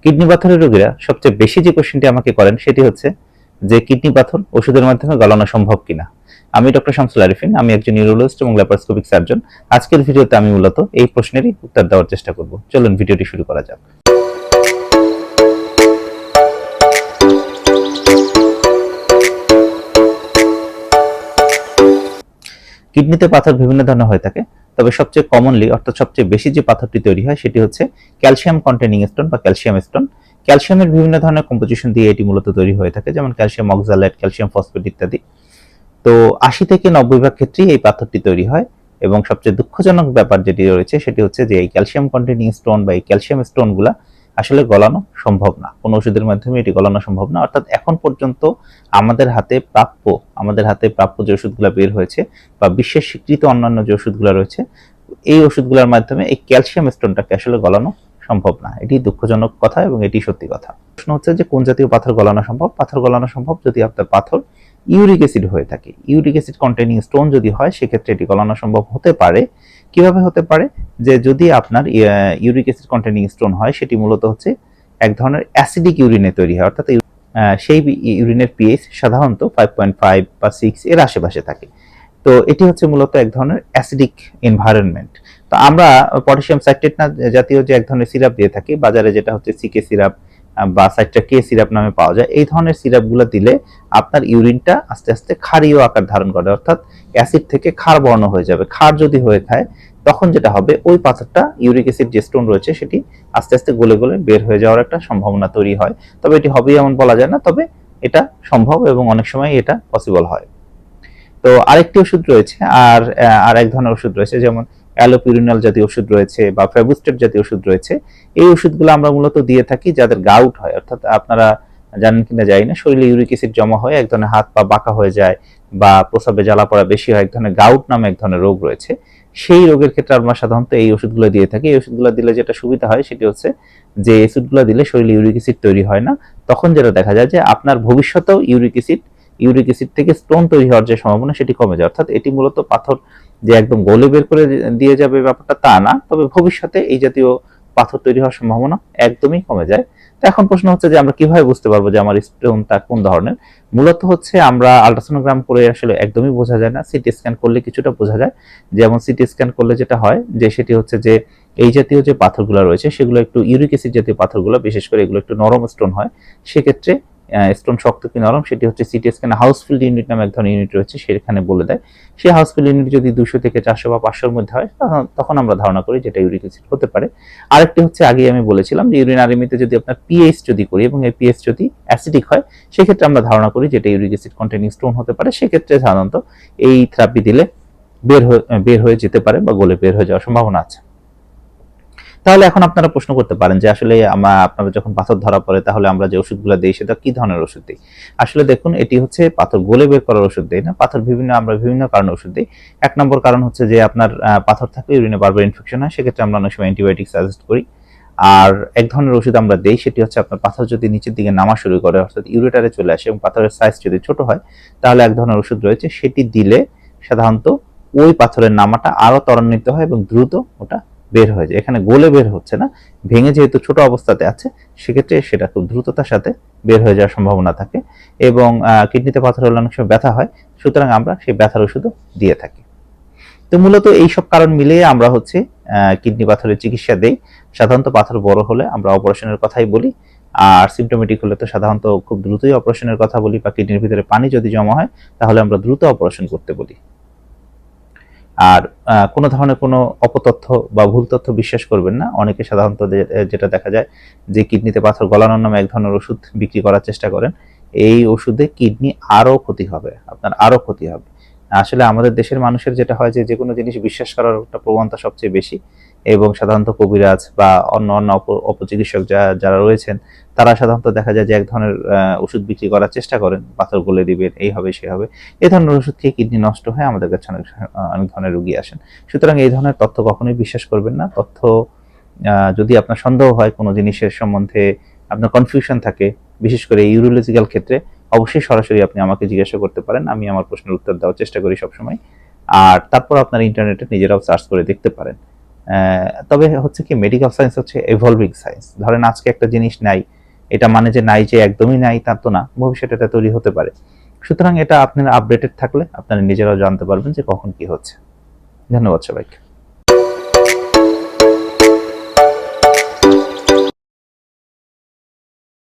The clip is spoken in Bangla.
কিডনি পাথরের রোগীরা সবচেয়ে বেশি যে কোশ্চেনটি আমাকে করেন সেটি হচ্ছে যে কিডনি পাথর ওষুধের মাধ্যমে গলানো সম্ভব কিনা। আমি ডক্টর শামসুল আরিফিন, আমি একজন নিউরোলজিস্ট এবং ল্যাপারোস্কোপিক সার্জন। আজকের ভিডিওতে আমি মূলত এই প্রশ্নেরই উত্তর দেওয়ার চেষ্টা করব। চলুন ভিডিওটি শুরু করা যাক। কিডনিতে পাথর বিভিন্ন ধরনের হয়ে থাকে, তবে সবচেয়ে কমনলি অর্থাৎ সবচেয়ে বেশি যে পাথরটি তৈরি হয় সেটি হচ্ছে ক্যালসিয়াম কন্টেনিং স্টোন বা ক্যালসিয়াম স্টোন। ক্যালসিয়ামের বিভিন্ন ধরনের কম্পোজিশন দিয়ে এটি মূলত তৈরি হয়ে থাকে, যেমন ক্যালসিয়াম অক্সালেট, ক্যালসিয়াম ফসফেট ইত্যাদি। তো 80 থেকে 90% ক্ষেত্রেই এই পাথরটি তৈরি হয়, এবং সবচেয়ে দুঃখজনক ব্যাপার যেটি রয়েছে সেটি হচ্ছে যে এই ক্যালসিয়াম কন্টেনিং স্টোন বা এই ক্যালসিয়াম স্টোনগুলা আসলে গলানো সম্ভব না, কোনো ওষুধের মাধ্যমে এটি গলানো সম্ভব না। অর্থাৎ এখন পর্যন্ত আমাদের হাতে প্রাপ্য যে ওষুধগুলো বের হয়েছে বা বিশ্বের স্বীকৃত অন্যান্য যে ওষুধগুলো রয়েছে, এই ওষুধগুলোর মাধ্যমে এই ক্যালসিয়াম স্টোনটাকে আসলে গলানো সম্ভব না। এটি দুঃখজনক কথা এবং এটি সত্যি কথা। প্রশ্ন হচ্ছে যে কোন জাতীয় পাথর গলানো সম্ভব। পাথর গলানো সম্ভব যদি আপনার পাথর ইউরিক অ্যাসিড হয়ে থাকে। ইউরিক অ্যাসিড কন্টেনিং স্টোন যদি হয় সেক্ষেত্রে এটি গলানো সম্ভব হতে পারে। কিভাবে হতে পারে? যে যদি আপনার ইউরিক অ্যাসিড কন্টেনিং স্টোন হয়, সেটি মূলত হচ্ছে এক ধরনের অ্যাসিডিক ইউরিনে তৈরি হয়, অর্থাৎ সেই ইউরিনের পিএইচ সাধারণত 5.5 বা 6 এর আশেপাশে থাকে। তো এটি হচ্ছে মূলত এক ধরনের অ্যাসিডিক এনভায়রনমেন্ট। তো আমরা পটাশিয়াম সাইট্রেট জাতীয় যে এক ধরনের সিরাপ দিয়ে থাকি বাজারে, যেটা হচ্ছে সিকে সিরাপ বা সাইট্রা কে সিরাপ নামে পাওয়া যায়, এই ধরনের সিরাপগুলো দিলে আপনার ইউরিনটা আস্তে আস্তে ক্ষারীয় আকার ধারণ করে, অর্থাৎ অ্যাসিড থেকে ক্ষার বর্ণ হয়ে যাবে। ক্ষার যদি হয়ে থাকে তখন যেটা হবে, ওই পাথরটা ইউরিক অ্যাসিড যে স্টোন রয়েছে সেটি আস্তে আস্তে গলে গলে বের হয়ে যাওয়ার একটা সম্ভাবনা তৈরি হয়। তবে এটি হবেই এমন বলা যায় না, তবে এটা সম্ভব এবং অনেক সময় এটা পসিবল হয়। তো আরেকটি ওষুধ রয়েছে, আর এক ধরনের ওষুধ রয়েছে, যেমন অ্যালোপিরিনাল জাতীয় ওষুধ রয়েছে বা ফেবুস্টেট জাতীয় ওষুধ রয়েছে। এই ওষুধগুলো আমরা মূলত দিয়ে থাকি যাদের গাউট হয়, অর্থাৎ আপনারা জানেন কিনা জানি না, শরীরে ইউরিক অ্যাসিড জমা হয়ে এক ধরনের হাত পা বাঁকা হয়ে যায় বা প্রস্রাবে জ্বালা পড়া বেশি হয়, এক ধরনের গাউট নামে এক ধরনের রোগ রয়েছে। সেই রোগের ক্ষেত্রে আমরা সাধারণত এই ওষুধগুলো দিয়ে থাকি। এই ওষুধগুলো দিলে যেটা সুবিধা হয় সেটি হচ্ছে যে ওষুধগুলো দিলে শরীরে ইউরিক অ্যাসিড তৈরি হয় না। তখন যেটা দেখা যায় যে আপনার ভবিষ্যতেও ইউরিক অ্যাসিড থেকে স্টোন তৈরি হওয়ার যে সম্ভাবনা সেটি কমে যায়। অর্থাৎ এটি মূলত পাথর যে একদম গলে বের করে দিয়ে যাবে ব্যাপারটা তা না, তবে ভবিষ্যতে এই জাতীয় পাথর তৈরি হওয়ার সম্ভাবনা একদমই কমে যায়। তো এখন প্রশ্ন হচ্ছে যে আমরা কিভাবে বুঝতে পারবো যে আমার স্টোনটা কোন ধরনের। মূলত হচ্ছে আমরা আল্ট্রাসোনোগ্রাম করে আসলে একদমই বোঝা যায় না, সিটি স্ক্যান করলে কিছুটা বোঝা যায়। যেমন সিটি স্ক্যান করলে যেটা হয় যে সেটি হচ্ছে যে এই জাতীয় যে পাথরগুলো রয়েছে সেগুলো একটু ইউরিক অ্যাসিড জাতীয় পাথরগুলো, বিশেষ করে এগুলো একটু নরম স্টোন হয়। সেক্ষেত্রে স্টোন শক্ত কি নরম সেটি হচ্ছে সিটি স্ক্যানে হাউসফিল্ড ইউনিট নামে এক ধরনের ইউনিট রয়েছে, সেখানে বলে দেয়। সেই হাউসফিল্ড ইউনিট যদি 200 থেকে 400 বা 500-র মধ্যে হয় তখন আমরা ধারণা করি যেটা ইউরিক অ্যাসিড হতে পারে। আরেকটি হচ্ছে, আগেই আমি বলেছিলাম যে ইউরিনারিমিতে যদি আপনার পিএইচ যদি করি এবং এই পিএইচ যদি অ্যাসিডিক হয়, সেক্ষেত্রে আমরা ধারণা করি যেটা ইউরিক অ্যাসিড কন্টেনিং স্টোন হতে পারে। সেক্ষেত্রে সাধারণত এই থেরাপি দিলে বের হয়ে যেতে পারে বা গলে বের হয়ে যাওয়ার সম্ভাবনা আছে। তাহলে এখন আপনারা প্রশ্ন করতে পারেন যে আসলে আপনারা যখন পাথর ধরা পড়ে তাহলে আমরা যে ওষুধগুলো দিই সেটা কি ধরনের ওষুধ দিই। আসলে দেখুন, এটি হচ্ছে পাথর গলে বের করার ওষুধ দিই না, আমরা বিভিন্ন কারণে ওষুধ দিই। এক নম্বর কারণ হচ্ছে যে আপনার পাথর থাকলে ইউরিনে বারবার ইনফেকশন হয়, সেক্ষেত্রে আমরা অনেক সময় অ্যান্টিবায়োটিক সাজেস্ট করি। আর এক ধরনের ওষুধ আমরা দেই, সেটি হচ্ছে আপনার পাথর যদি নিচের দিকে নামা শুরু করে, অর্থাৎ ইউরেটারে চলে আসে এবং পাথরের সাইজ যদি ছোট হয়, তাহলে এক ধরনের ওষুধ রয়েছে, সেটি দিলে সাধারণত ওই পাথরের নামাটা আরো ত্বরান্বিত হয় এবং দ্রুত ওটা বের হয়ে যায়। এখানে গোলে বের হচ্ছে না, ভেঙে যেহেতু ছোট অবস্থাতে আছে, সেক্ষেত্রে সেটা খুব দ্রুততার সাথে বের হয়ে যাওয়ার সম্ভাবনা থাকে। এবং কিডনিতে পাথর হলে অনেক সময় ব্যথা হয়, সুতরাং আমরা সেই ব্যথার ওষুধও দিয়ে থাকি। তো মূলত এইসব কারণ মিলিয়ে আমরা হচ্ছে কিডনি পাথরের চিকিৎসা দেই। সাধারণত পাথর বড় হলে আমরা অপারেশনের কথাই বলি, আর সিমটোমেটিক হলে তো সাধারণত খুব দ্রুতই অপারেশনের কথা বলি, বা কিডনির ভিতরে পানি যদি জমা হয় তাহলে আমরা দ্রুত অপারেশন করতে বলি। আর কোনো ধরনের কোনো অপতথ্য বা ভুল তথ্য বিশ্বাস করবেন না। অনেকে সাধারণত যেটা দেখা যায় যে কিডনিতে পাথর গলানোর নামে এক ধরনের ওষুধ বিক্রি করার চেষ্টা করেন। এই ওষুধে কিডনি আরো ক্ষতি হবে, আপনার আরো ক্ষতি হবে। আসলে আমাদের দেশের মানুষের যেটা হয় যে কোনো জিনিস বিশ্বাস করার একটা প্রবণতা সবচেয়ে বেশি, এবং সাধারণত কবিরাজ বা অন্য অপচিকিৎসক যারা রয়েছেন তারা সাধারণত দেখা যায় যে এক ধরনের ওষুধ বিক্রি করার চেষ্টা করেন, পাথর গলে দিবেন, এই হবে সে হবে। এই ধরনের ওষুধ খেয়ে কিডনি নষ্ট হয়, আমাদের কাছে অনেক ধরনের রোগী আসেন। সুতরাং এই ধরনের তথ্য কখনোই বিশ্বাস করবেন না। তথ্য যদি আপনার সন্দেহ হয় কোনো জিনিসের সম্বন্ধে, আপনার কনফিউশন থাকে, বিশেষ করে ইউরোলজিক্যাল ক্ষেত্রে, অবশ্যই সরাসরি আপনি আমাকে জিজ্ঞাসা করতে পারেন। আমি আমার প্রশ্নের উত্তর দেওয়ার চেষ্টা করি সবসময়। আর তারপর আপনার ইন্টারনেটে নিজেরাও সার্চ করে দেখতে পারেন। তবে হচ্ছে কি মেডিকেল সায়েন্স হচ্ছে এভলভিং সায়েন্স। ধরেন আজকে একটা জিনিস নাই, এটা মানে যে নাই, যে একদমই নাই তা তো না, ভবিষ্যতে এটা তৈরি হতে পারে। সুতরাং এটা আপনারা আপডেটেড থাকলে আপনারা নিজেরাও জানতে পারবেন যে কখন কি হচ্ছে। ধন্যবাদ সবাইকে।